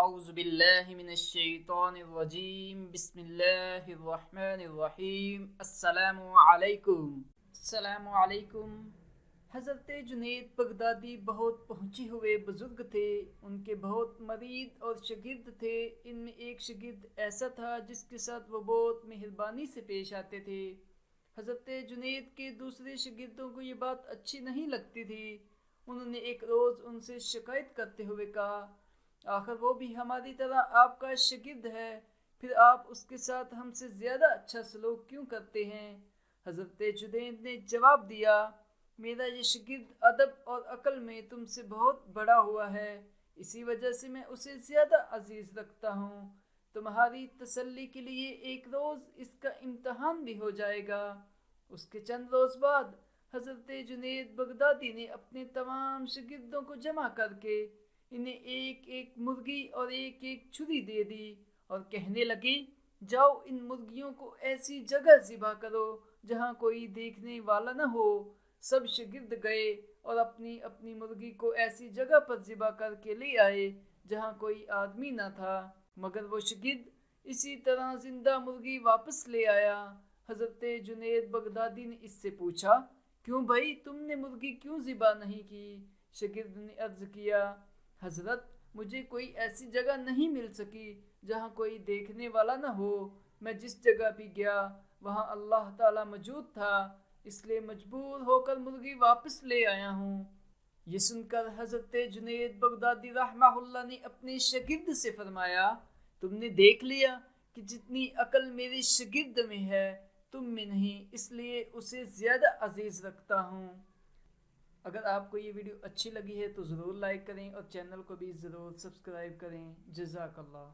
اعوذ باللہ من الشیطان الرجیم بسم اللہ الرحمن الرحیم السلام علیکم۔ السلام علیکم۔ حضرت جنید بغدادی بہت پہنچے ہوئے بزرگ تھے، ان کے بہت مرید اور شاگرد تھے۔ ان میں ایک شاگرد ایسا تھا جس کے ساتھ وہ بہت مہربانی سے پیش آتے تھے۔ حضرت جنید کے دوسرے شاگردوں کو یہ بات اچھی نہیں لگتی تھی۔ انہوں نے ایک روز ان سے شکایت کرتے ہوئے کہا، آخر وہ بھی ہماری طرح آپ کا شاگرد ہے، پھر آپ اس کے ساتھ ہم سے زیادہ اچھا سلوک کیوں کرتے ہیں؟ حضرت جنید نے جواب دیا، میرا یہ شاگرد ادب اور عقل میں تم سے بہت بڑا ہوا ہے، اسی وجہ سے میں اسے زیادہ عزیز رکھتا ہوں۔ تمہاری تسلی کے لیے ایک روز اس کا امتحان بھی ہو جائے گا۔ اس کے چند روز بعد حضرت جنید بغدادی نے اپنے تمام شاگردوں کو جمع کر کے انہیں ایک ایک مرغی اور ایک ایک چھری دے دی اور کہنے لگے، جاؤ ان مرغیوں کو ایسی جگہ ذبح کرو جہاں کوئی دیکھنے والا نہ ہو۔ سب شاگرد گئے اور اپنی اپنی مرغی کو ایسی جگہ پر ذبح کر کے لے آئے جہاں کوئی آدمی نہ تھا، مگر وہ شاگرد اسی طرح زندہ مرغی واپس لے آیا۔ حضرت جنید بغدادی نے اس سے پوچھا، کیوں بھائی تم نے مرغی کیوں ذبح نہیں کی؟ شاگرد نے عرض کیا، حضرت مجھے کوئی ایسی جگہ نہیں مل سکی جہاں کوئی دیکھنے والا نہ ہو، میں جس جگہ بھی گیا وہاں اللہ تعالیٰ موجود تھا، اس لیے مجبور ہو کر مرغی واپس لے آیا ہوں۔ یہ سن کر حضرت جنید بغدادی رحمہ اللہ نے اپنے شاگرد سے فرمایا، تم نے دیکھ لیا کہ جتنی عقل میرے شاگرد میں ہے تم میں نہیں، اس لیے اسے زیادہ عزیز رکھتا ہوں۔ اگر آپ کو یہ ویڈیو اچھی لگی ہے تو ضرور لائک کریں اور چینل کو بھی ضرور سبسکرائب کریں۔ جزاک اللہ۔